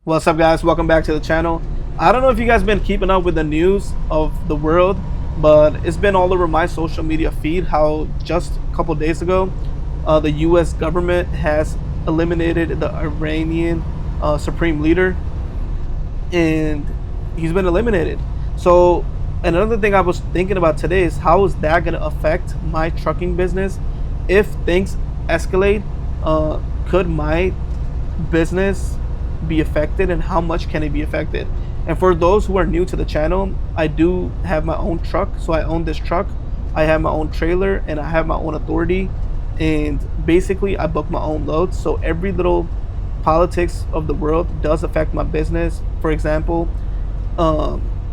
What's up, guys? Welcome back to the channel. I don't know if you guys been keeping up with the news of the world, but it's been all over my social media feed how just a couple days ago the US government has eliminated the Iranian supreme leader, and he's been eliminated. So another thing I was thinking about today is how is that going to affect my trucking business if things escalate. Could my business be affected, and how much can it be affected? And for those who are new to the channel, I do have my own truck. So I own this truck, I have my own trailer, and I have my own authority, and basically I book my own loads. So every little politics of the world does affect my business. For example,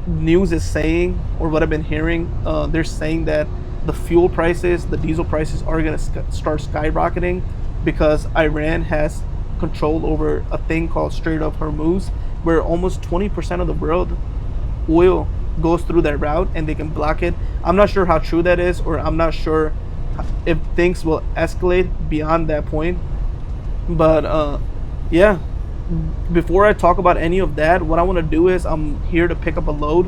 news is saying, or what I've been hearing, they're saying that the fuel prices, the diesel prices are going to start skyrocketing because Iran has control over a thing called Strait of Hormuz, where almost 20% of the world oil goes through that route and they can block it. I'm not sure how true that is, or I'm not sure if things will escalate beyond that point. But yeah, before I talk about any of that, what I want to do is I'm here to pick up a load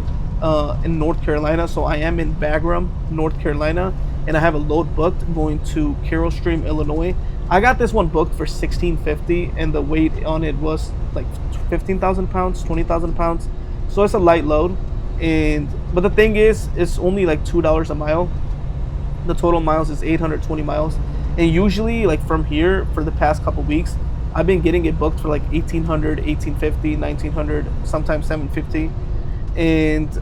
in North Carolina. So I am in Bagram, North Carolina, and I have a load booked going to Carroll Stream, Illinois. I got this one booked for $16.50, and the weight on it was like 15,000 pounds, 20,000 pounds. So it's a light load. But the thing is, it's only like $2 a mile. The total miles is 820 miles. And usually, like from here, for the past couple weeks, I've been getting it booked for like 1,800, 1,850, 1,900, sometimes 750. And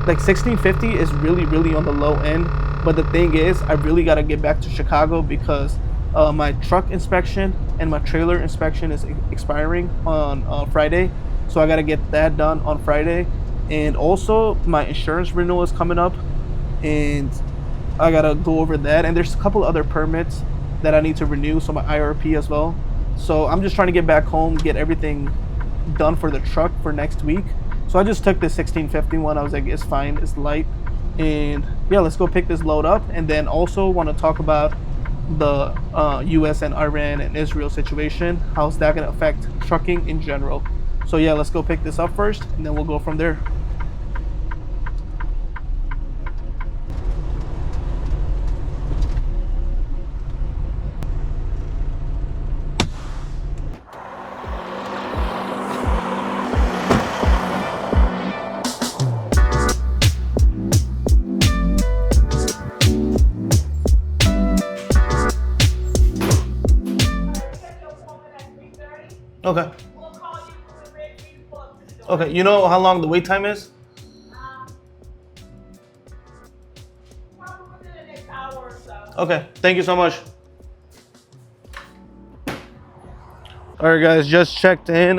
like 1,650 is really on the low end. But the thing is, I really got to get back to Chicago because my truck inspection and my trailer inspection is expiring on Friday. So I got to get that done on Friday. And also my insurance renewal is coming up, and I got to go over that. And there's a couple other permits that I need to renew, so my IRP as well. So I'm just trying to get back home, get everything done for the truck for next week. So I just took this 1650 one. I was like, it's fine, it's light. And yeah, let's go pick this load up. And then also want to talk about the US and Iran and Israel situation. How's that going to affect trucking in general? So yeah, let's go pick this up first, and then we'll go from there. Okay. Okay, you know how long the wait time is? Probably within the next hour or so. Okay, thank you so much. Alright guys, just checked in.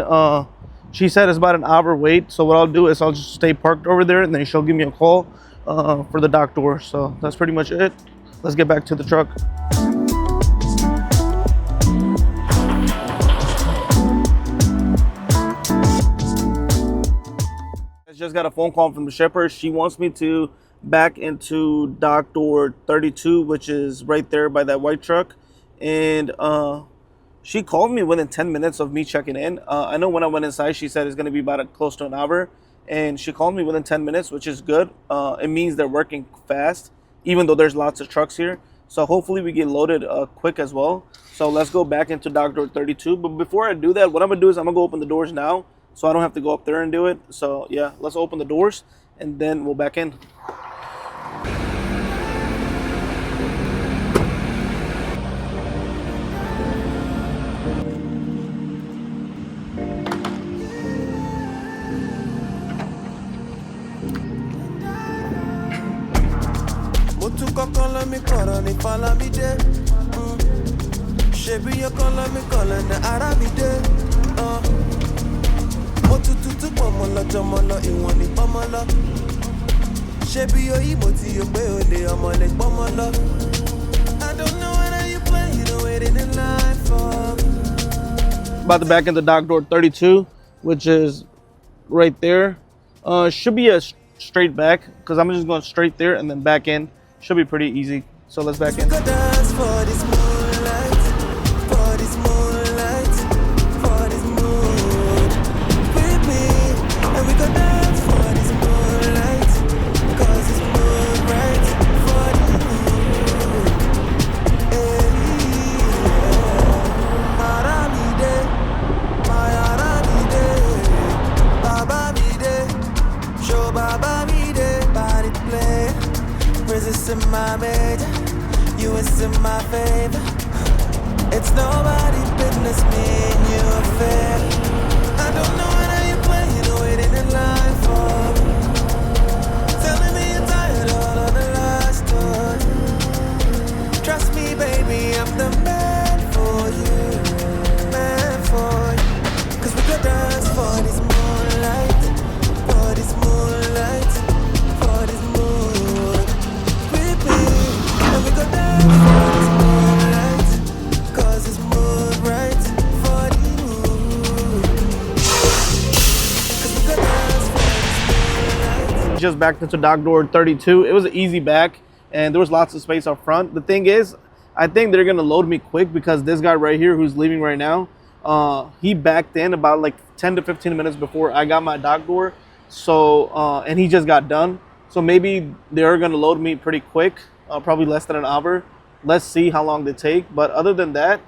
She said it's about an hour wait, so what I'll do is I'll just stay parked over there, and then she'll give me a call for the dock door. So that's pretty much it. Let's get back to the truck. Just got a phone call from the shipper. She wants me to back into dock door 32, which is right there by that white truck. And she called me within 10 minutes of me checking in. I know when I went inside, she said it's going to be about close to an hour. And she called me within 10 minutes, which is good. It means they're working fast, even though there's lots of trucks here. So hopefully we get loaded quick as well. So let's go back into dock door 32. But before I do that, what I'm going to do is I'm going to go open the doors now, so I don't have to go up there and do it. So yeah, let's open the doors and then we'll back in. About to back into dock door 32, which is right there. Should be a straight back, because I'm just going straight there and then back in. Should be pretty easy. So let's back in. to my bed, you is in my favor. It's nobody's business, me and you affair. I don't know how you playing, waiting in line for me. Telling me you're tired of all of the last talk. Trust me, baby, I'm the man for you, man for you. Cause we could dance for this moonlight, for this moonlight, for this moon. With me, and we could dance for this moonlight, cause it's moon right for the moon. Cause we could dance for this moonlight. Just backed into dock door 32. It was an easy back, and there was lots of space up front. The thing is, I think they're gonna load me quick because this guy right here who's leaving right now, he backed in about like 10 to 15 minutes before I got my dock door. So, and he just got done. So maybe they're gonna load me pretty quick, probably less than an hour. Let's see how long they take. But other than that,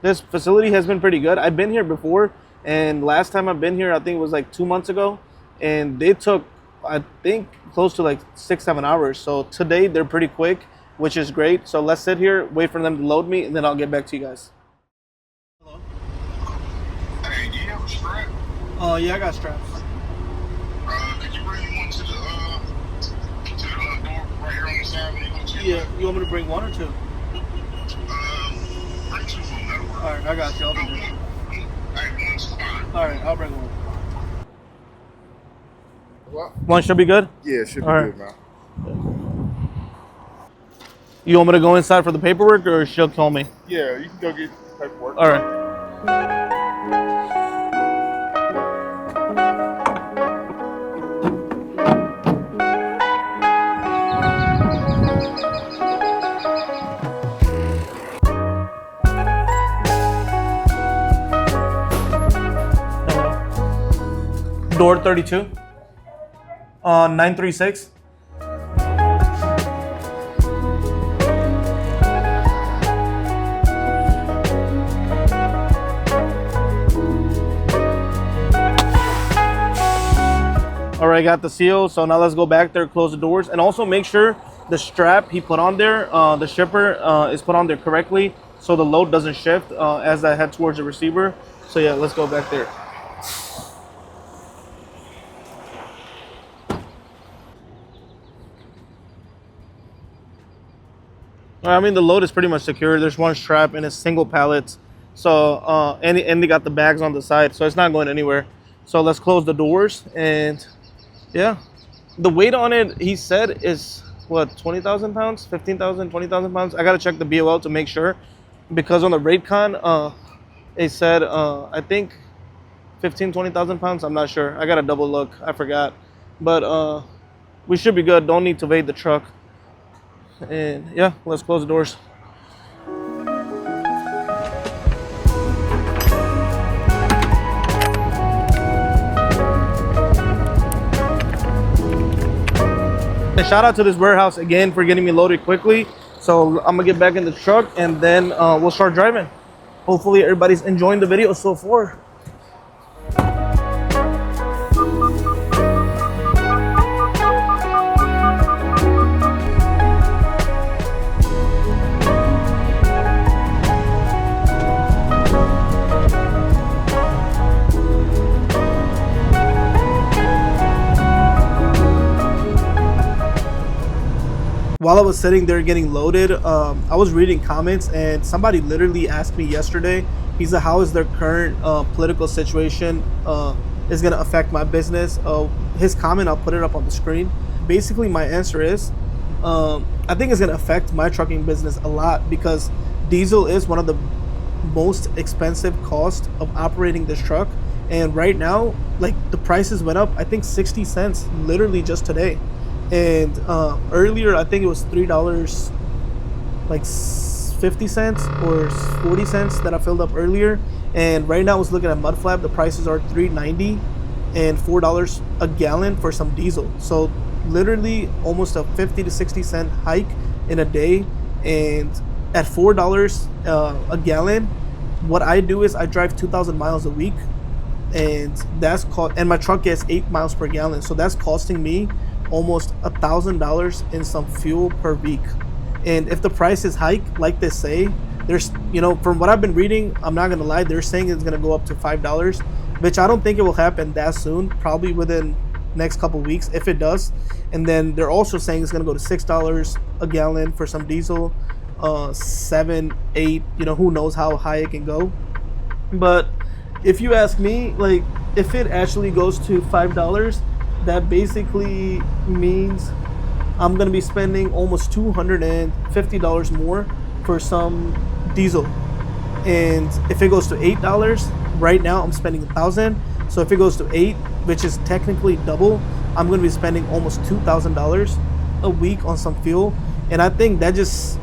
this facility has been pretty good. I've been here before, and last time I've been here, I think it was like 2 months ago, and they took, I think, close to like 6-7 hours. So today they're pretty quick, which is great. So let's sit here, wait for them to load me, and then I'll get back to you guys. Hello. Hey, do you have a strap? Yeah, I got straps. Could you bring one to the door right here on the side when you go to Yeah, you want me to bring one or two? bring two of them, that'll work. All right, I got you. I'll bring one. Hey, one's fine. All right, I'll bring one. What? One should be good? Yeah, it should be All right. good, man. You want me to go inside for the paperwork, or she'll call me? Yeah, you can go get paperwork. All right. Door 32. 936. All right, got the seal. So now let's go back there, close the doors, and also make sure the strap he put on there, the shipper, is put on there correctly, so the load doesn't shift as I head towards the receiver. So yeah, let's go back there. I mean, the load is pretty much secure. There's one strap and it's single pallets. So, and they got the bags on the side, so it's not going anywhere. So let's close the doors, and yeah. The weight on it, he said, is what, 20,000 pounds, 15,000, 20,000 pounds? I gotta check the BOL to make sure, because on the Raycon, it said, I think 15, 20,000 pounds. I'm not sure. I gotta double look. I forgot. But we should be good. Don't need to evade the truck. And yeah, let's close the doors. And shout out to this warehouse again for getting me loaded quickly. So I'm gonna get back in the truck, and then we'll start driving. Hopefully everybody's enjoying the video so far. While I was sitting there getting loaded, I was reading comments, and somebody literally asked me yesterday, he said, how is their current political situation is going to affect my business? His comment, I'll put it up on the screen. Basically, my answer is, I think it's going to affect my trucking business a lot, because diesel is one of the most expensive costs of operating this truck. And right now, like, the prices went up, I think 60 cents literally just today. And earlier, I think it was $3, like 50 cents or 40 cents that I filled up earlier. And right now I was looking at mud flap, the prices are $3.90 and $4 a gallon for some diesel. So literally almost a 50 to 60 cent hike in a day. And at $4 a gallon, what I do is I drive 2,000 miles a week, and that's and my truck gets 8 miles per gallon. So that's costing me almost $1,000 in some fuel per week. And if the prices hike like they say, there's, you know, from what I've been reading, I'm not gonna lie, they're saying it's gonna go up to $5, which I don't think it will happen that soon, probably within next couple weeks if it does. And then they're also saying it's gonna go to $6 a gallon for some diesel, 7, 8, you know, who knows how high it can go. But if you ask me, like, if it actually goes to $5, that basically means I'm gonna be spending almost $250 more for some diesel. And if it goes to $8, right now I'm spending $1,000. So if it goes to 8, which is technically double, I'm gonna be spending almost $2,000 a week on some fuel. And I think that just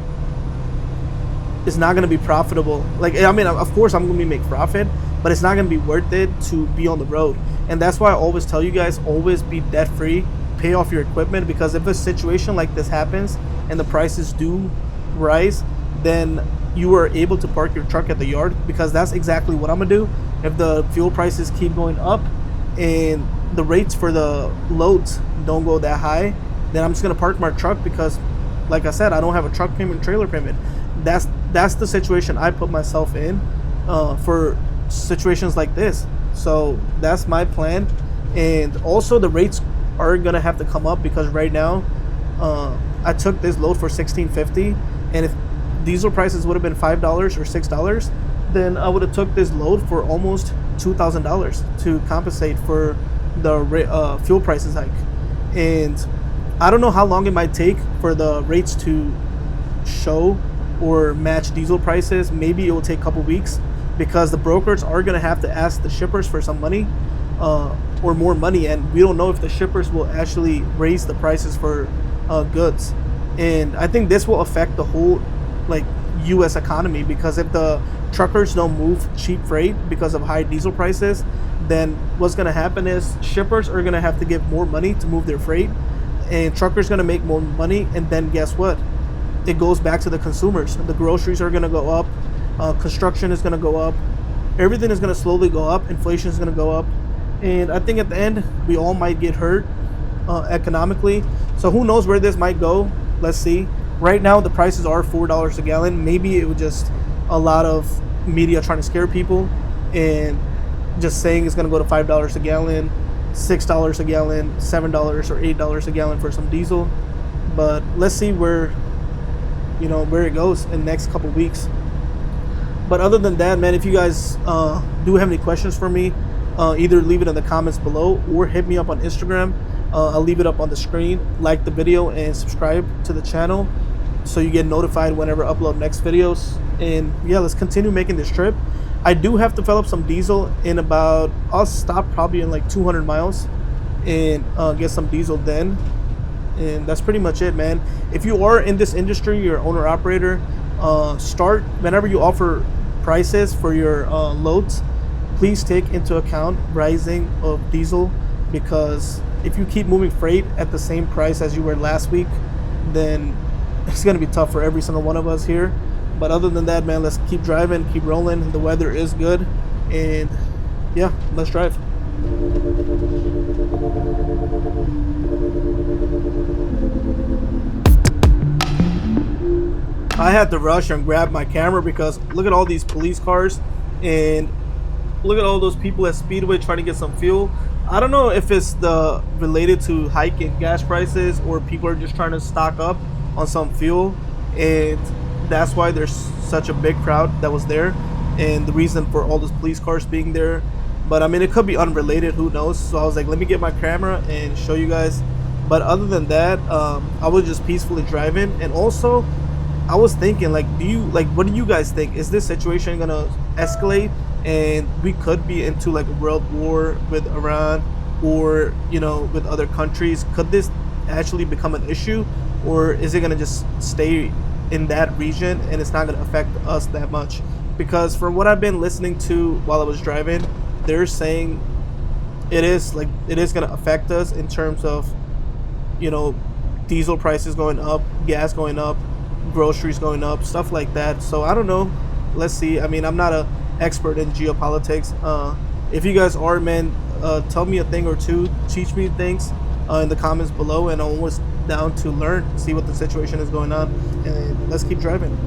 is not gonna be profitable. Like, I mean, of course I'm gonna make profit, but it's not gonna be worth it to be on the road. And that's why I always tell you guys, always be debt free, pay off your equipment, because if a situation like this happens and the prices do rise, then you are able to park your truck at the yard, because that's exactly what I'm gonna do. If the fuel prices keep going up and the rates for the loads don't go that high, then I'm just gonna park my truck, because like I said, I don't have a truck payment, trailer payment. That's the situation I put myself in for situations like this. So that's my plan. And also the rates are gonna have to come up, because right now I took this load for $16.50, and if diesel prices would have been $5 or $6, then I would have took this load for almost $2,000 to compensate for the fuel prices hike. And I don't know how long it might take for the rates to show or match diesel prices. Maybe it will take a couple weeks, because the brokers are going to have to ask the shippers for some money or more money, and we don't know if the shippers will actually raise the prices for goods. And I think this will affect the whole, like, US economy, because if the truckers don't move cheap freight because of high diesel prices, then what's going to happen is shippers are going to have to give more money to move their freight, and truckers going to make more money. And then guess what? It goes back to the consumers. The groceries are going to go up, construction is going to go up, everything is going to slowly go up, inflation is going to go up, and I think at the end we all might get hurt economically. So who knows where this might go? Let's see. Right now the prices are $4 a gallon. Maybe it was just a lot of media trying to scare people and just saying it's going to go to $5 a gallon, $6 a gallon, $7 or $8 a gallon for some diesel. But let's see where, you know, where it goes in the next couple weeks. But other than that, man, if you guys do have any questions for me, either leave it in the comments below or hit me up on Instagram. I'll leave it up on the screen. Like the video and subscribe to the channel so you get notified whenever I upload next videos. And yeah, let's continue making this trip. I do have to fill up some diesel in about, I'll stop probably in like 200 miles and get some diesel then. And that's pretty much it, man. If you are in this industry, you're an owner operator, start, whenever you offer prices for your loads, please take into account rising of diesel, because if you keep moving freight at the same price as you were last week, then it's going to be tough for every single one of us here. But other than that, man, let's keep driving, keep rolling. The weather is good, and yeah, let's drive. I had to rush and grab my camera because look at all these police cars and look at all those people at Speedway trying to get some fuel. I don't know if it's related to hiking gas prices or people are just trying to stock up on some fuel, and that's why there's such a big crowd that was there and the reason for all those police cars being there. But I mean, it could be unrelated, who knows. So I was like, let me get my camera and show you guys. But other than that, I was just peacefully driving. And also I was thinking, like, what do you guys think? Is this situation gonna escalate and we could be into like a world war with Iran or, you know, with other countries? Could this actually become an issue, or is it gonna just stay in that region and it's not gonna affect us that much? Because from what I've been listening to while I was driving, they're saying it is gonna affect us in terms of, you know, diesel prices going up, gas going up, groceries going up, stuff like that. So I don't know, let's see. I mean, I'm not a expert in geopolitics. If you guys are, man, tell me a thing or two, teach me things, in the comments below, and I'm always down to learn, see what the situation is going on, and let's keep driving.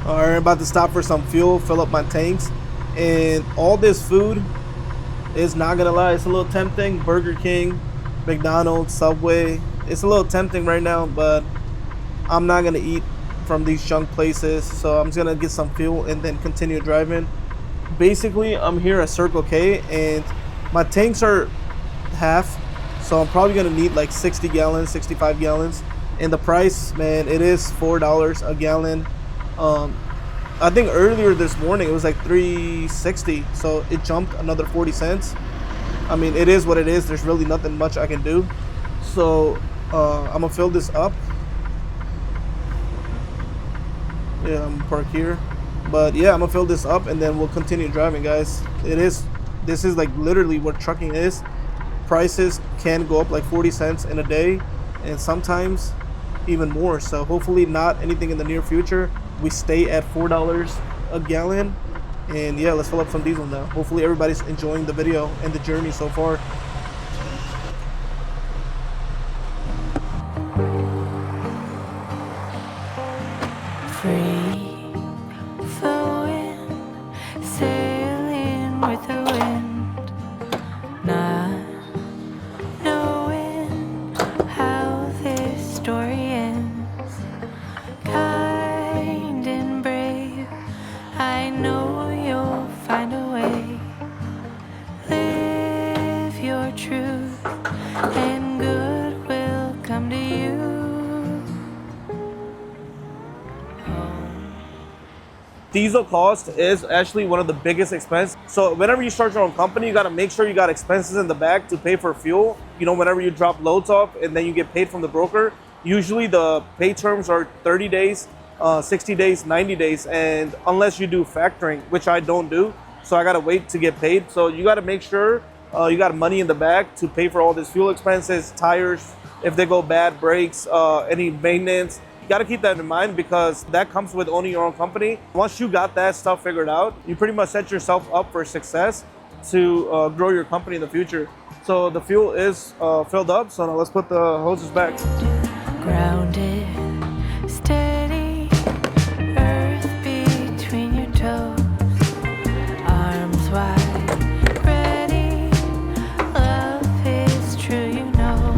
Alright, about to stop for some fuel, fill up my tanks, and all this food is, not gonna lie, it's a little tempting. Burger King, McDonald's, Subway, it's a little tempting right now, but I'm not gonna eat from these junk places, so I'm just gonna get some fuel and then continue driving. Basically, I'm here at Circle K, and my tanks are half, so I'm probably gonna need like 60 gallons, 65 gallons, and the price, man, it is $4 a gallon. I think earlier this morning it was like $3.60, so it jumped another 40 cents. I mean, it is what it is. There's really nothing much I can do. So I'm gonna fill this up. Yeah, I'm parked here, but yeah, I'm gonna fill this up and then we'll continue driving, guys. This is like literally what trucking is. Prices can go up like 40 cents in a day, and sometimes even more. So hopefully not anything in the near future. We stay at $4 a gallon, and yeah, let's fill up some diesel now. Hopefully everybody's enjoying the video and the journey so far. Free flowing, sailing with the wind, not knowing how this story ends. Kind and brave, I know you'll find a way. Live your truth, and good will come to you. Diesel cost is actually one of the biggest expenses. So whenever you start your own company, you got to make sure you got expenses in the back to pay for fuel. You know, whenever you drop loads off and then you get paid from the broker, usually the pay terms are 30 days, 60 days, 90 days. And unless you do factoring, which I don't do, so I got to wait to get paid. So you got to make sure you got money in the back to pay for all this fuel expenses, tires, if they go bad, brakes, any maintenance. You got to keep that in mind, because that comes with owning your own company. Once you got that stuff figured out, you pretty much set yourself up for success to grow your company in the future. So the fuel is filled up, so now let's put the hoses back. Grounded, steady, earth between your toes, arms wide, ready, love is true, you know.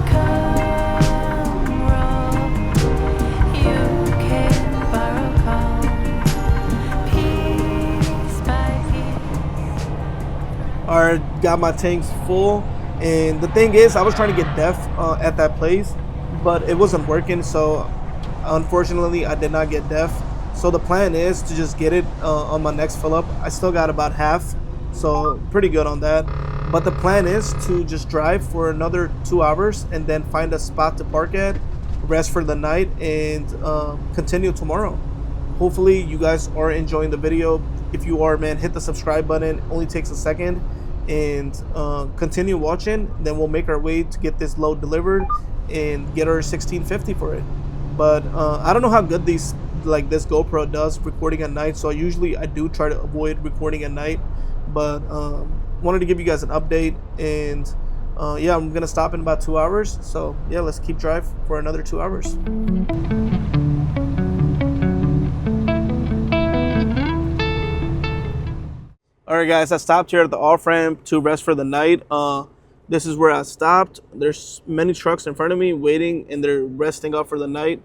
Come roll, you can borrow calm, piece by piece. Alright, got my tanks full. And the thing is, I was trying to get DEF at that place, but it wasn't working, so unfortunately I did not get DEF. So the plan is to just get it on my next fill up. I still got about half, so pretty good on that. But the plan is to just drive for another 2 hours and then find a spot to park at, rest for the night, and continue tomorrow. Hopefully you guys are enjoying the video. If you are, man, hit the subscribe button. It only takes a second. And continue watching, then we'll make our way to get this load delivered and get our 1650 for it. But I don't know how good this GoPro does recording at night, so I do try to avoid recording at night. But wanted to give you guys an update, and yeah, I'm gonna stop in about 2 hours, so yeah, let's keep drive for another 2 hours. Alright guys, I stopped here at the off-ramp to rest for the night. This is where I stopped. There's many trucks in front of me waiting, and they're resting up for the night.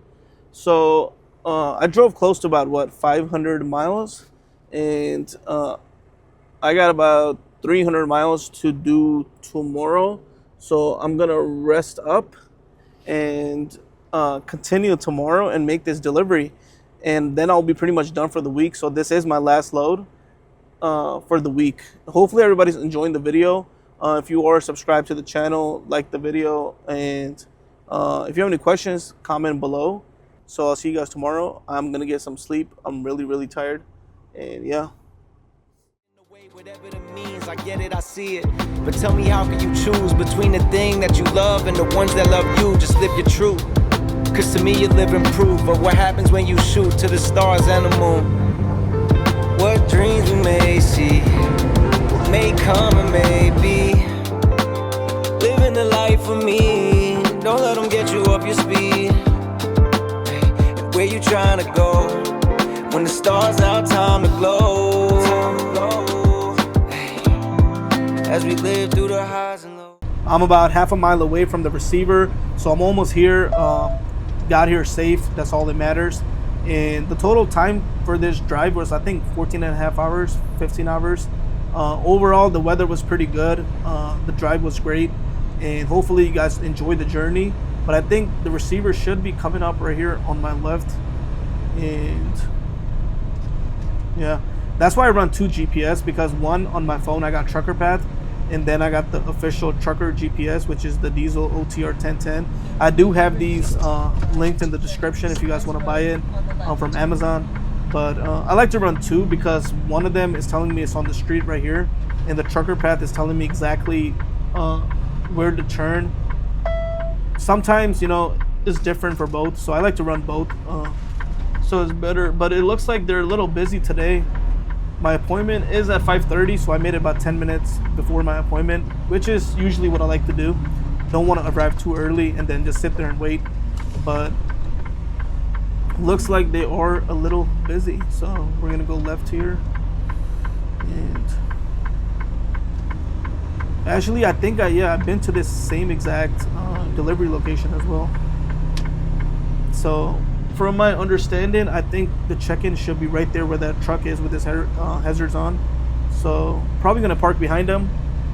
So I drove close to about 500 miles, and I got about 300 miles to do tomorrow. So I'm gonna rest up and continue tomorrow and make this delivery, and then I'll be pretty much done for the week. So this is my last load for the week. Hopefully everybody's enjoying the video. If you are subscribed to the channel, like the video, and if you have any questions, comment below. So I'll see you guys tomorrow. I'm gonna get some sleep. I'm really tired, and yeah. Whatever it means, I get it, I see it. But tell me, how can you choose between the thing that you love and the ones that love you? Just live your truth. Cause to me, you live and prove. But what happens when you shoot to the stars and the moon? What dreams we may see, what may come and may be. Living the life for me, don't let them get you off your speed. And where you trying to go, when the stars out, time to glow. As we live through the highs and lows. I'm about half a mile away from the receiver, so I'm almost here. Got here safe, that's all that matters. And the total time for this drive was, I think, 14 and a half hours, 15 hours. Overall, the weather was pretty good. The drive was great, and hopefully you guys enjoyed the journey. But I think the receiver should be coming up right here on my left. And yeah, that's why I run 2 GPS, because one on my phone I got Trucker Path, and then I got the official Trucker GPS, which is the Diesel OTR 1010. I do have these linked in the description if you guys want to buy it from Amazon. But I like to run 2 because one of them is telling me it's on the street right here, and the Trucker Path is telling me exactly where to turn. Sometimes, you know, it's different for both, so I like to run both. So it's better, but it looks like they're a little busy today. My appointment is at 5:30, so I made it about 10 minutes before my appointment, which is usually what I like to do. Don't want to arrive too early and then just sit there and wait. But looks like they are a little busy, so we're gonna go left here. And actually, I think I've been to this same exact delivery location as well. So from my understanding, I think the check-in should be right there where that truck is with his hazards on. So probably gonna park behind him,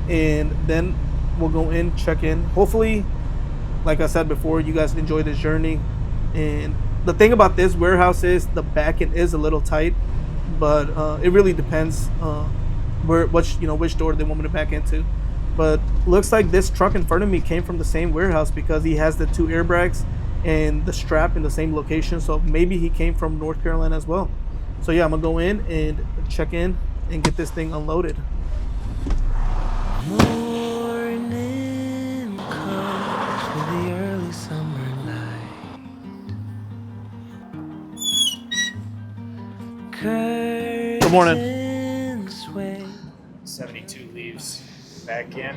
and then we'll go in, check in. Hopefully, like I said before, you guys enjoy this journey. And the thing about this warehouse is the back end is a little tight, but it really depends which door they want me to back into. But looks like this truck in front of me came from the same warehouse, because he has the 2 airbags and the strap in the same location. So maybe he came from North Carolina as well. So yeah, I'm gonna go in and check in and get this thing unloaded. Morning comes with the early summer light. Good morning. 72 leaves back in,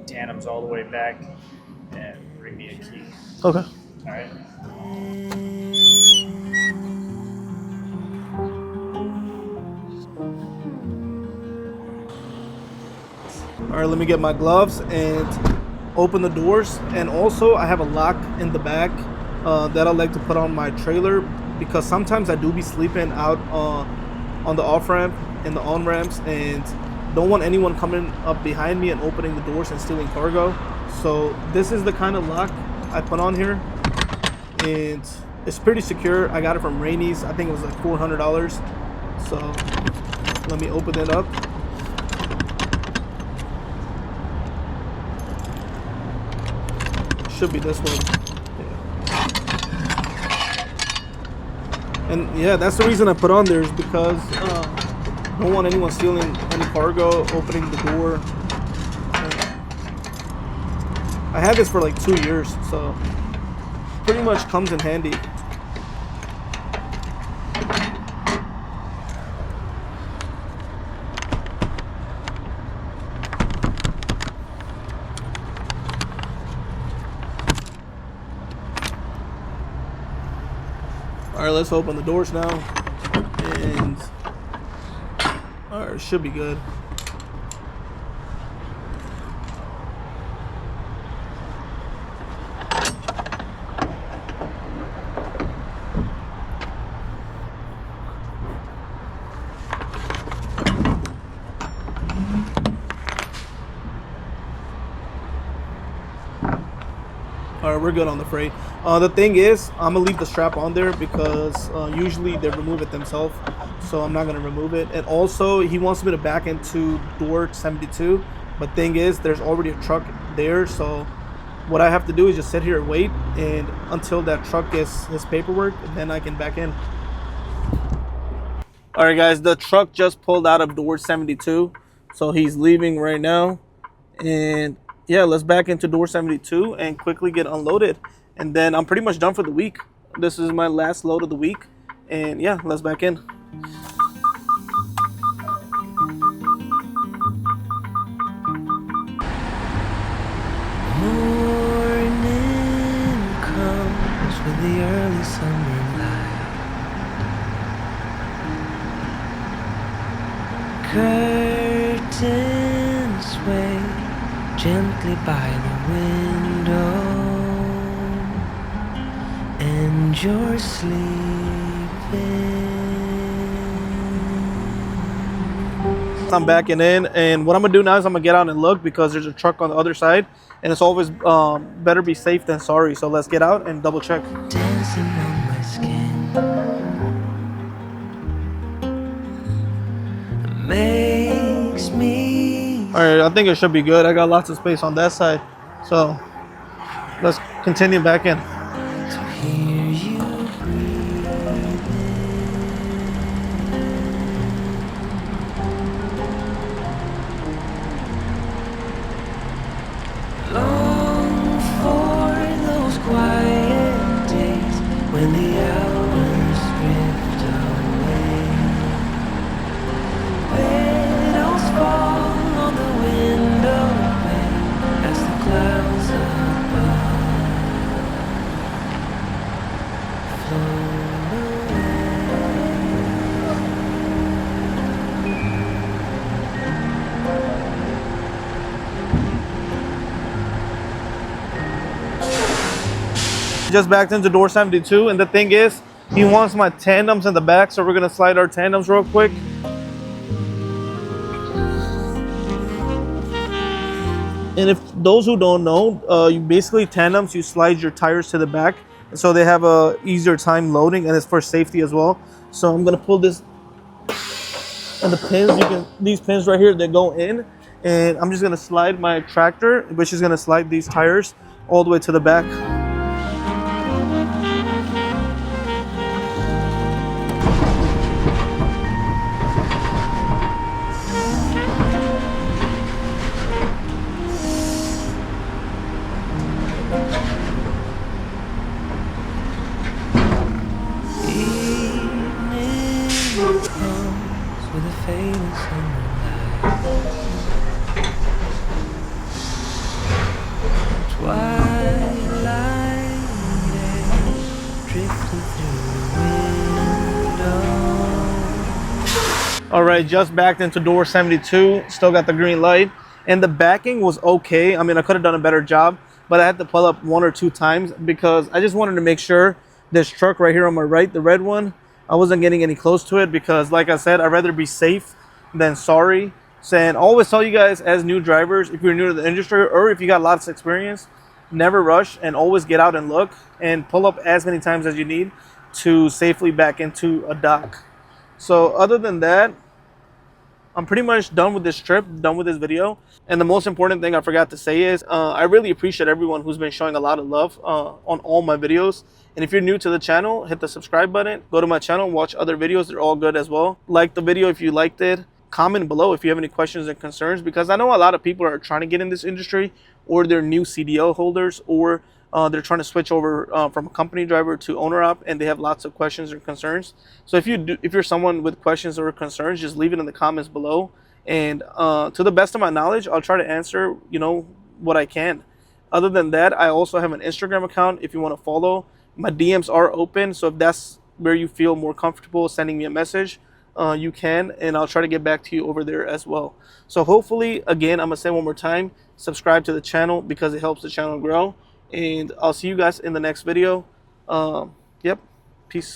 tandem's all the way back, and bring me a key. Okay. All right. All right, let me get my gloves and open the doors. And also, I have a lock in the back that I like to put on my trailer, because sometimes I do be sleeping out on the off ramp and the on ramps, and don't want anyone coming up behind me and opening the doors and stealing cargo. So this is the kind of lock I put on here, and it's pretty secure. I got it from Rainey's. I think it was like $400. So let me open it up. Should be this one. Yeah. And yeah, that's the reason I put on there, is because don't want anyone stealing any cargo, opening the door. I had this for like 2 years, so pretty much comes in handy. All right, let's open the doors now, and all right, should be good. All right, we're good on the freight. The thing is, I'm gonna leave the strap on there, because usually they remove it themselves, so I'm not gonna remove it. And also, he wants me to back into door 72, but thing is, there's already a truck there, so what I have to do is just sit here and wait, and until that truck gets his paperwork, then I can back in. All right, guys, the truck just pulled out of door 72, so he's leaving right now. And yeah, let's back into door 72 and quickly get unloaded, and then I'm pretty much done for the week. This is my last load of the week, and yeah, let's back in. Morning comes with the early summer light. Curtains sway gently by the window, and you're sleeping. I'm backing in, and what I'm gonna do now is I'm gonna get out and look, because there's a truck on the other side, and it's always better be safe than sorry. So let's get out and double check. Dancing on my skin makes me. All right, I think it should be good. I got lots of space on that side, so let's continue back in. Hear you breathing. Long for those quiet days when the hours drift away. Petals fall on the window pane as the clouds above float Just backed into door 72, and the thing is, he wants my tandems in the back, so we're gonna slide our tandems real quick. And if those who don't know, you basically tandems, you slide your tires to the back, so they have a easier time loading, and it's for safety as well. So I'm gonna pull this, and the pins, these pins right here, they go in, and I'm just gonna slide my tractor, which is gonna slide these tires all the way to the back. with a fading summer light. Twilight air drifting through the window. All right, just backed into door 72. Still got the green light, and the backing was okay. I mean, I could have done a better job, but I had to pull up 1 or 2 times because I just wanted to make sure this truck right here on my right, the red one, I wasn't getting any close to it, because like I said, I'd rather be safe than sorry. So, and I always tell you guys, as new drivers, if you're new to the industry or if you got lots of experience, never rush and always get out and look and pull up as many times as you need to safely back into a dock. So other than that, I'm pretty much done with this trip, done with this video. And the most important thing I forgot to say is I really appreciate everyone who's been showing a lot of love on all my videos. And if you're new to the channel, hit the subscribe button. Go to my channel, watch other videos. They're all good as well. Like the video if you liked it. Comment below if you have any questions and concerns, because I know a lot of people are trying to get in this industry, or they're new CDL holders, or they're trying to switch over from a company driver to owner op, and they have lots of questions or concerns. So if you're someone with questions or concerns, just leave it in the comments below, and to the best of my knowledge, I'll try to answer, you know, what I can. Other than that, I also have an Instagram account if you want to follow. My DMs are open, so if that's where you feel more comfortable sending me a message, you can, and I'll try to get back to you over there as well. So hopefully, again, I'm gonna say one more time, subscribe to the channel because it helps the channel grow. And I'll see you guys in the next video. Yep. Peace.